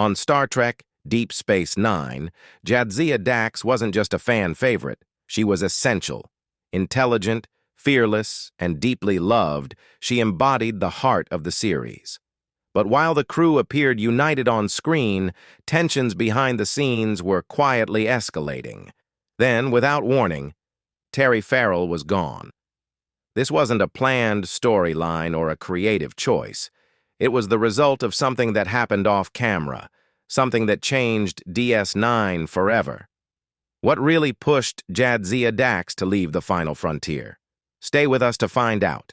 On Star Trek Deep Space Nine, Jadzia Dax wasn't just a fan favorite, she was essential. Intelligent, fearless, and deeply loved, she embodied the heart of the series. But while the crew appeared united on screen, tensions behind the scenes were quietly escalating. Then, without warning, Terry Farrell was gone. This wasn't a planned storyline or a creative choice. It was the result of something that happened off-camera, something that changed DS9 forever. What really pushed Jadzia Dax to leave the final frontier? Stay with us to find out.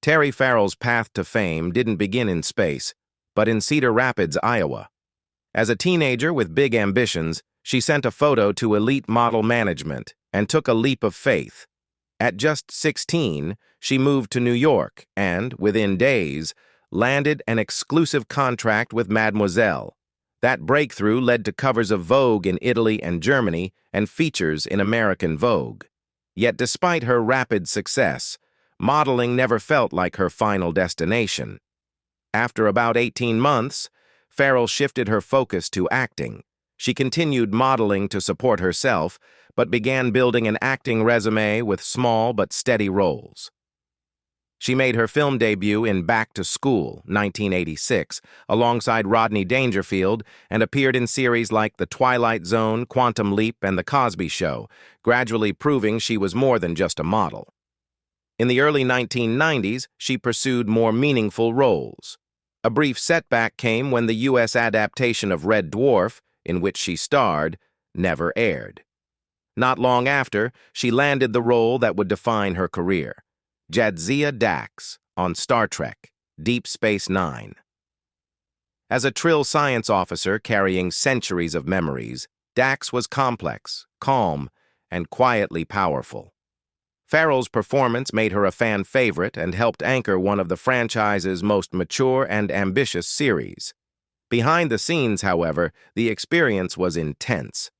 Terry Farrell's path to fame didn't begin in space, but in Cedar Rapids, Iowa. As a teenager with big ambitions, she sent a photo to elite model management and took a leap of faith. At just 16, she moved to New York and, within days, landed an exclusive contract with Mademoiselle. That breakthrough led to covers of Vogue in Italy and Germany and features in American Vogue. Yet despite her rapid success, modeling never felt like her final destination. After about 18 months, Farrell shifted her focus to acting. She continued modeling to support herself, but began building an acting resume with small but steady roles. She made her film debut in Back to School, 1986, alongside Rodney Dangerfield, and appeared in series like The Twilight Zone, Quantum Leap, and The Cosby Show, gradually proving she was more than just a model. In the early 1990s, she pursued more meaningful roles. A brief setback came when the U.S. adaptation of Red Dwarf, in which she starred, never aired. Not long after, she landed the role that would define her career, Jadzia Dax on Star Trek Deep Space Nine. As a trill science officer carrying centuries of memories, Dax was complex, calm, and quietly powerful. Farrell's performance made her a fan favorite and helped anchor one of the franchise's most mature and ambitious series. Behind the scenes, however, the experience was intense.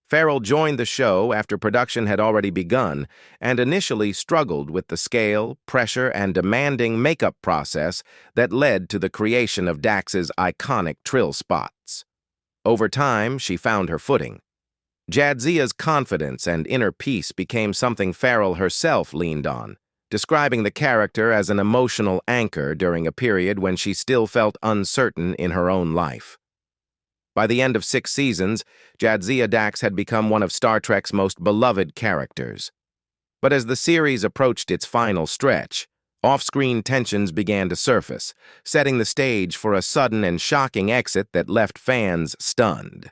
Farrell joined the show after production had already begun and initially struggled with the scale, pressure, and demanding makeup process that led to the creation of Dax's iconic trill spots. Over time, she found her footing. Jadzia's confidence and inner peace became something Farrell herself leaned on, describing the character as an emotional anchor during a period when she still felt uncertain in her own life. By the end of 6 seasons, Jadzia Dax had become one of Star Trek's most beloved characters. But as the series approached its final stretch, off-screen tensions began to surface, setting the stage for a sudden and shocking exit that left fans stunned.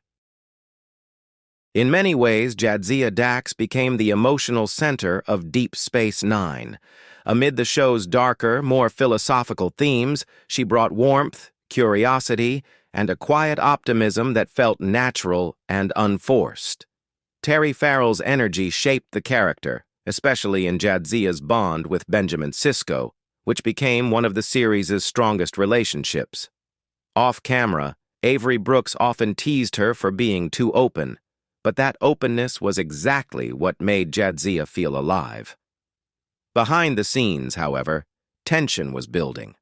In many ways, Jadzia Dax became the emotional center of Deep Space Nine. Amid the show's darker, more philosophical themes, she brought warmth, curiosity, and a quiet optimism that felt natural and unforced. Terry Farrell's energy shaped the character, especially in Jadzia's bond with Benjamin Sisko, which became one of the series' strongest relationships. Off-camera, Avery Brooks often teased her for being too open, but that openness was exactly what made Jadzia feel alive. Behind the scenes, however, tension was building.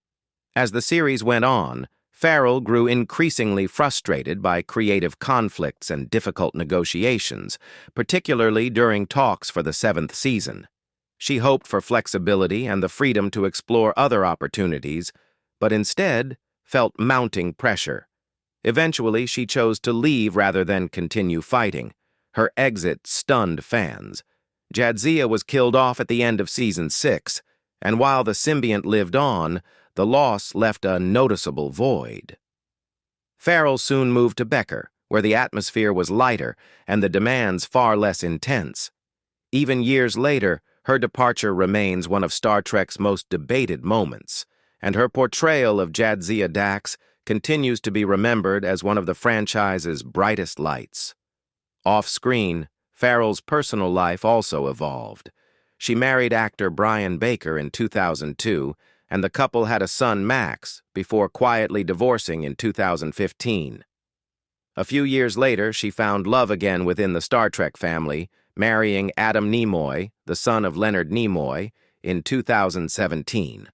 As the series went on, Farrell grew increasingly frustrated by creative conflicts and difficult negotiations, particularly during talks for the 7th season. She hoped for flexibility and the freedom to explore other opportunities, but instead felt mounting pressure. Eventually, she chose to leave rather than continue fighting. Her exit stunned fans. Jadzia was killed off at the end of Season 6, and while the symbiont lived on, the loss left a noticeable void. Farrell soon moved to Becker, where the atmosphere was lighter and the demands far less intense. Even years later, her departure remains one of Star Trek's most debated moments, and her portrayal of Jadzia Dax continues to be remembered as one of the franchise's brightest lights. Off-screen, Farrell's personal life also evolved. She married actor Brian Baker in 2002, and the couple had a son, Max, before quietly divorcing in 2015. A few years later, she found love again within the Star Trek family, marrying Adam Nimoy, the son of Leonard Nimoy, in 2017.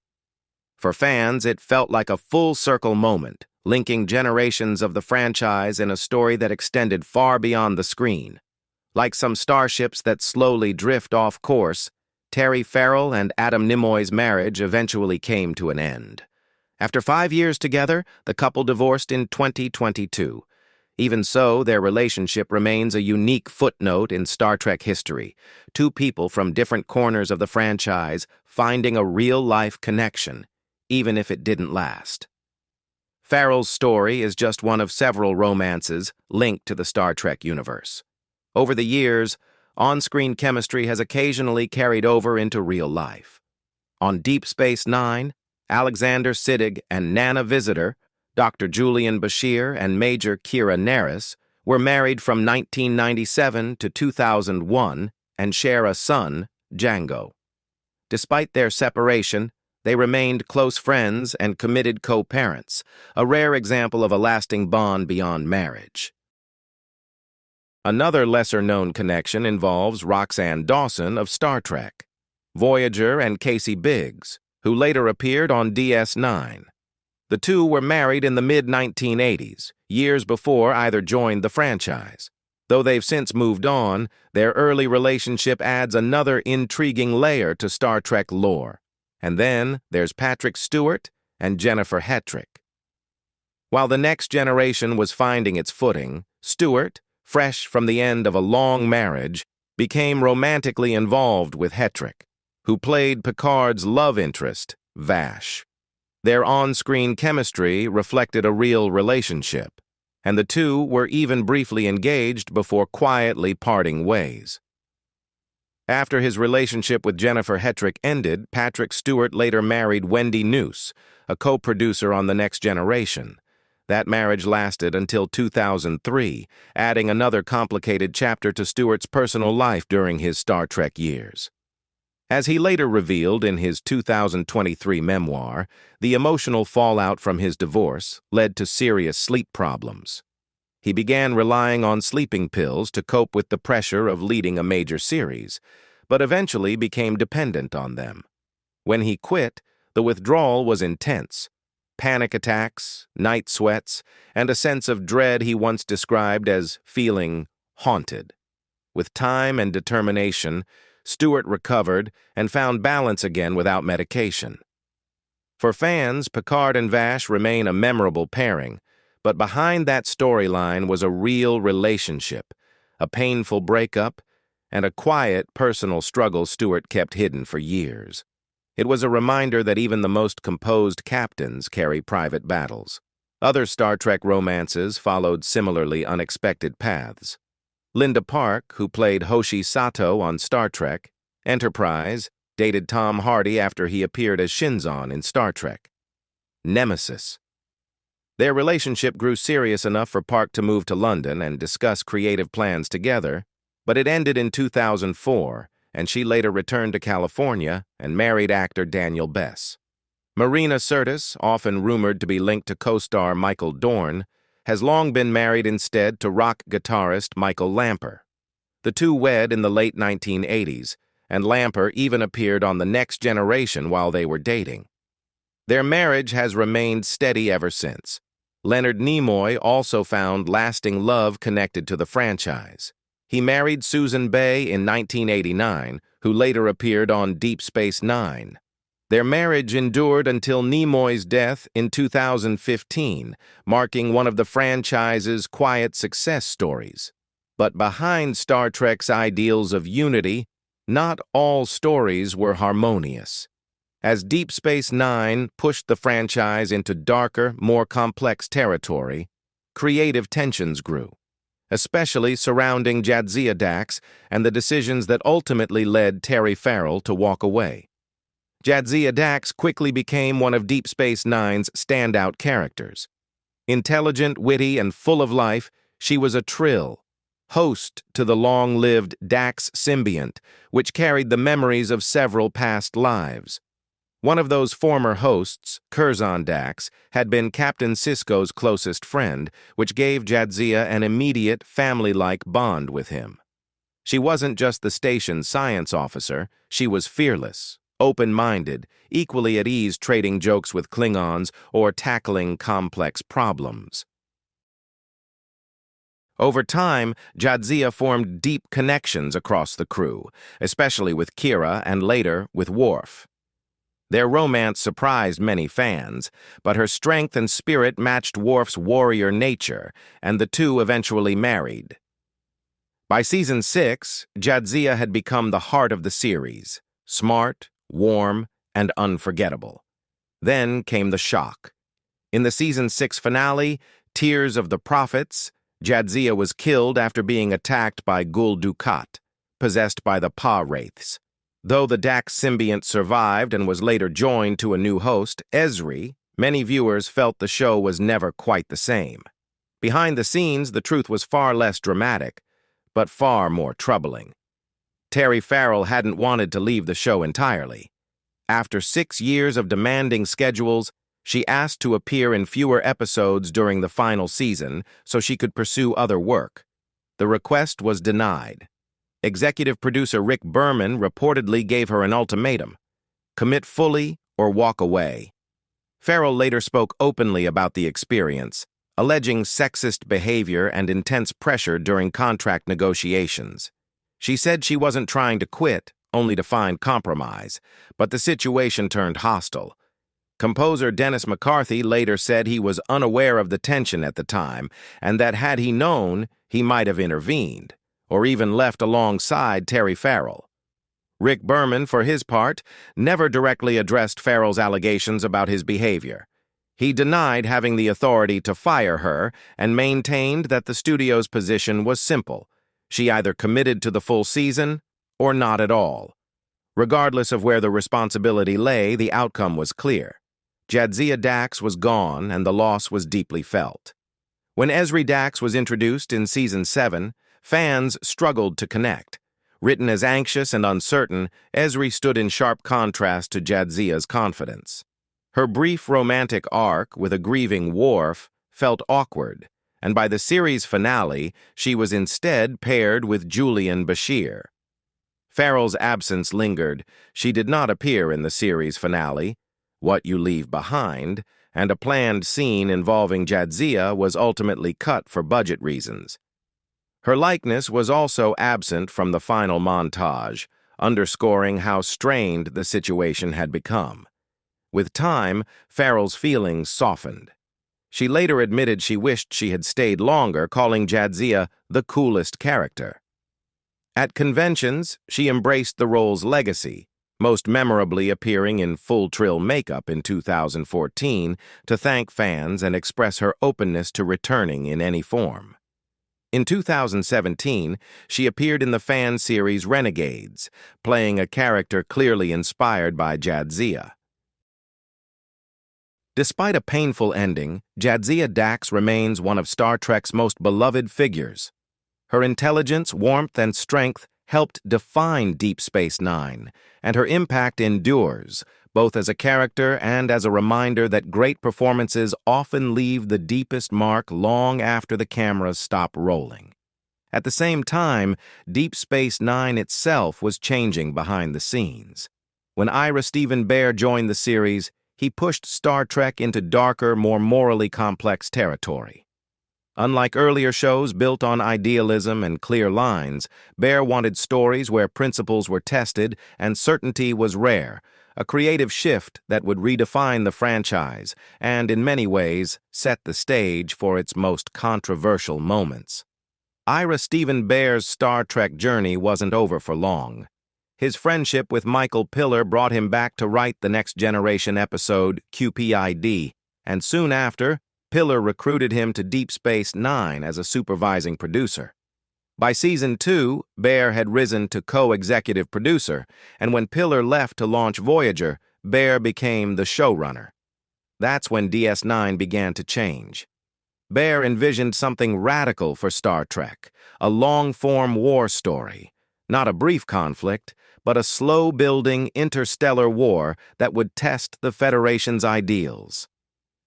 For fans, it felt like a full-circle moment, linking generations of the franchise in a story that extended far beyond the screen. Like some starships that slowly drift off course, Terry Farrell and Adam Nimoy's marriage eventually came to an end. After 5 years together, the couple divorced in 2022. Even so, their relationship remains a unique footnote in Star Trek history. Two people from different corners of the franchise finding a real-life connection, even if it didn't last. Farrell's story is just one of several romances linked to the Star Trek universe. Over the years, on-screen chemistry has occasionally carried over into real life. On Deep Space Nine, Alexander Siddig and Nana Visitor, Dr. Julian Bashir and Major Kira Nerys, were married from 1997 to 2001 and share a son, Django. Despite their separation, they remained close friends and committed co-parents, a rare example of a lasting bond beyond marriage. Another lesser-known connection involves Roxann Dawson of Star Trek, Voyager and Casey Biggs, who later appeared on DS9. The two were married in the mid-1980s, years before either joined the franchise. Though they've since moved on, their early relationship adds another intriguing layer to Star Trek lore. And then there's Patrick Stewart and Jennifer Hetrick. While the next generation was finding its footing, Stewart, fresh from the end of a long marriage, became romantically involved with Hetrick, who played Picard's love interest, Vash. Their on-screen chemistry reflected a real relationship, and the two were even briefly engaged before quietly parting ways. After his relationship with Jennifer Hetrick ended, Patrick Stewart later married Wendy Noose, a co-producer on The Next Generation. That marriage lasted until 2003, adding another complicated chapter to Stewart's personal life during his Star Trek years. As he later revealed in his 2023 memoir, the emotional fallout from his divorce led to serious sleep problems. He began relying on sleeping pills to cope with the pressure of leading a major series, but eventually became dependent on them. When he quit, the withdrawal was intense. Panic attacks, night sweats, and a sense of dread he once described as feeling haunted. With time and determination, Stewart recovered and found balance again without medication. For fans, Picard and Vash remain a memorable pairing, but behind that storyline was a real relationship, a painful breakup, and a quiet, personal struggle Stewart kept hidden for years. It was a reminder that even the most composed captains carry private battles. Other Star Trek romances followed similarly unexpected paths. Linda Park, who played Hoshi Sato on Star Trek, Enterprise, dated Tom Hardy after he appeared as Shinzon in Star Trek. Nemesis. Their relationship grew serious enough for Park to move to London and discuss creative plans together, but it ended in 2004, and she later returned to California and married actor Daniel Bess. Marina Sirtis, often rumored to be linked to co-star Michael Dorn, has long been married instead to rock guitarist Michael Lamper. The two wed in the late 1980s, and Lamper even appeared on The Next Generation while they were dating. Their marriage has remained steady ever since. Leonard Nimoy also found lasting love connected to the franchise. He married Susan Bay in 1989, who later appeared on Deep Space Nine. Their marriage endured until Nimoy's death in 2015, marking one of the franchise's quiet success stories. But behind Star Trek's ideals of unity, not all stories were harmonious. As Deep Space Nine pushed the franchise into darker, more complex territory, creative tensions grew, especially surrounding Jadzia Dax and the decisions that ultimately led Terry Farrell to walk away. Jadzia Dax quickly became one of Deep Space Nine's standout characters. Intelligent, witty, and full of life, she was a Trill, host to the long-lived Dax symbiont, which carried the memories of several past lives. One of those former hosts, Curzon Dax, had been Captain Sisko's closest friend, which gave Jadzia an immediate, family-like bond with him. She wasn't just the station's science officer, she was fearless, open-minded, equally at ease trading jokes with Klingons or tackling complex problems. Over time, Jadzia formed deep connections across the crew, especially with Kira and later with Worf. Their romance surprised many fans, but her strength and spirit matched Worf's warrior nature, and the two eventually married. By season 6, Jadzia had become the heart of the series, smart, warm, and unforgettable. Then came the shock. In the season 6 finale, Tears of the Prophets, Jadzia was killed after being attacked by Gul Dukat, possessed by the Pa-wraiths. Though the Dax symbiont survived and was later joined to a new host, Ezri, many viewers felt the show was never quite the same. Behind the scenes, the truth was far less dramatic, but far more troubling. Terry Farrell hadn't wanted to leave the show entirely. After 6 years of demanding schedules, she asked to appear in fewer episodes during the final season so she could pursue other work. The request was denied. Executive producer Rick Berman reportedly gave her an ultimatum: commit fully or walk away. Farrell later spoke openly about the experience, alleging sexist behavior and intense pressure during contract negotiations. She said she wasn't trying to quit, only to find compromise, but the situation turned hostile. Composer Dennis McCarthy later said he was unaware of the tension at the time, and that had he known, he might have intervened, or even left alongside Terry Farrell. Rick Berman, for his part, never directly addressed Farrell's allegations about his behavior. He denied having the authority to fire her and maintained that the studio's position was simple: she either committed to the full season or not at all. Regardless of where the responsibility lay, the outcome was clear. Jadzia Dax was gone, and the loss was deeply felt. When Ezri Dax was introduced in Season 7, fans struggled to connect. Written as anxious and uncertain, Ezri stood in sharp contrast to Jadzia's confidence. Her brief romantic arc with a grieving Worf felt awkward, and by the series finale, she was instead paired with Julian Bashir. Farrell's absence lingered. She did not appear in the series finale. What You Leave Behind, and a planned scene involving Jadzia was ultimately cut for budget reasons. Her likeness was also absent from the final montage, underscoring how strained the situation had become. With time, Farrell's feelings softened. She later admitted she wished she had stayed longer, calling Jadzia the coolest character. At conventions, she embraced the role's legacy, most memorably appearing in full-trill makeup in 2014 to thank fans and express her openness to returning in any form. In 2017, she appeared in the fan series Renegades, playing a character clearly inspired by Jadzia. Despite a painful ending, Jadzia Dax remains one of Star Trek's most beloved figures. Her intelligence, warmth, and strength helped define Deep Space Nine, and her impact endures, both as a character and as a reminder that great performances often leave the deepest mark long after the cameras stop rolling. At the same time, Deep Space Nine itself was changing behind the scenes. When Ira Steven Behr joined the series, he pushed Star Trek into darker, more morally complex territory. Unlike earlier shows built on idealism and clear lines, Behr wanted stories where principles were tested and certainty was rare, a creative shift that would redefine the franchise and, in many ways, set the stage for its most controversial moments. Ira Steven Behr's Star Trek journey wasn't over for long. His friendship with Michael Piller brought him back to write the Next Generation episode QPID, and soon after, Piller recruited him to Deep Space Nine as a supervising producer. By Season 2, Behr had risen to co-executive producer, and when Piller left to launch Voyager, Behr became the showrunner. That's when DS9 began to change. Behr envisioned something radical for Star Trek, a long-form war story, not a brief conflict, but a slow-building interstellar war that would test the Federation's ideals.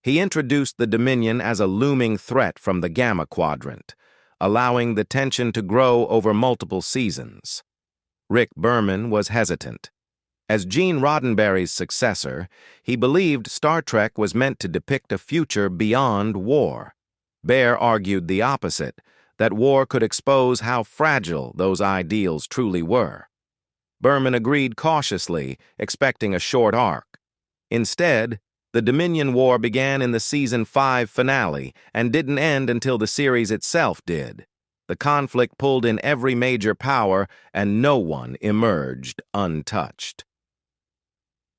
He introduced the Dominion as a looming threat from the Gamma Quadrant, allowing the tension to grow over multiple seasons. Rick Berman was hesitant. As Gene Roddenberry's successor, he believed Star Trek was meant to depict a future beyond war. Behr argued the opposite, that war could expose how fragile those ideals truly were. Berman agreed cautiously, expecting a short arc. Instead, the Dominion War began in the Season 5 finale and didn't end until the series itself did. The conflict pulled in every major power, and no one emerged untouched.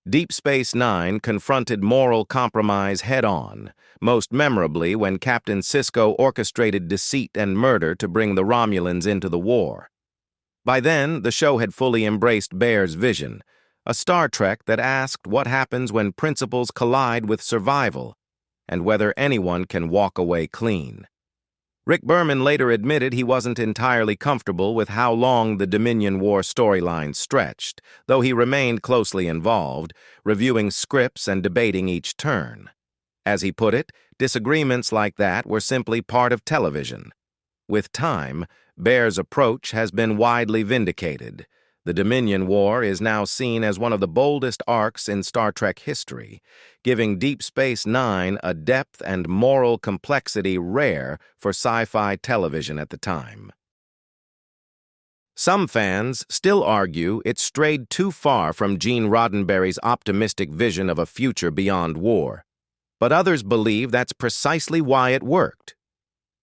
Deep Space Nine confronted moral compromise head-on, most memorably when Captain Sisko orchestrated deceit and murder to bring the Romulans into the war. By then, the show had fully embraced Behr's vision, a Star Trek that asked what happens when principles collide with survival, and whether anyone can walk away clean. Rick Berman later admitted he wasn't entirely comfortable with how long the Dominion War storyline stretched, though he remained closely involved, reviewing scripts and debating each turn. As he put it, disagreements like that were simply part of television. With time, Behr's approach has been widely vindicated. The Dominion War is now seen as one of the boldest arcs in Star Trek history, giving Deep Space Nine a depth and moral complexity rare for sci-fi television at the time. Some fans still argue it strayed too far from Gene Roddenberry's optimistic vision of a future beyond war, but others believe that's precisely why it worked.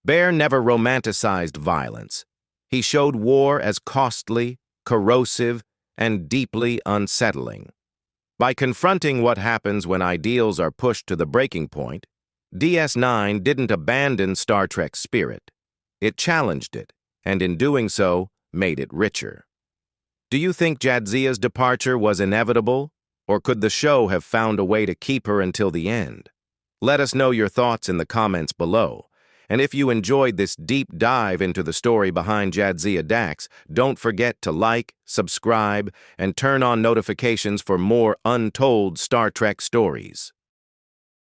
Behr never romanticized violence. He showed war as costly, corrosive, and deeply unsettling. By confronting what happens when ideals are pushed to the breaking point, DS9 didn't abandon Star Trek's spirit. It challenged it, and in doing so, made it richer. Do you think Jadzia's departure was inevitable, or could the show have found a way to keep her until the end? Let us know your thoughts in the comments below. And if you enjoyed this deep dive into the story behind Jadzia Dax, don't forget to like, subscribe, and turn on notifications for more untold Star Trek stories.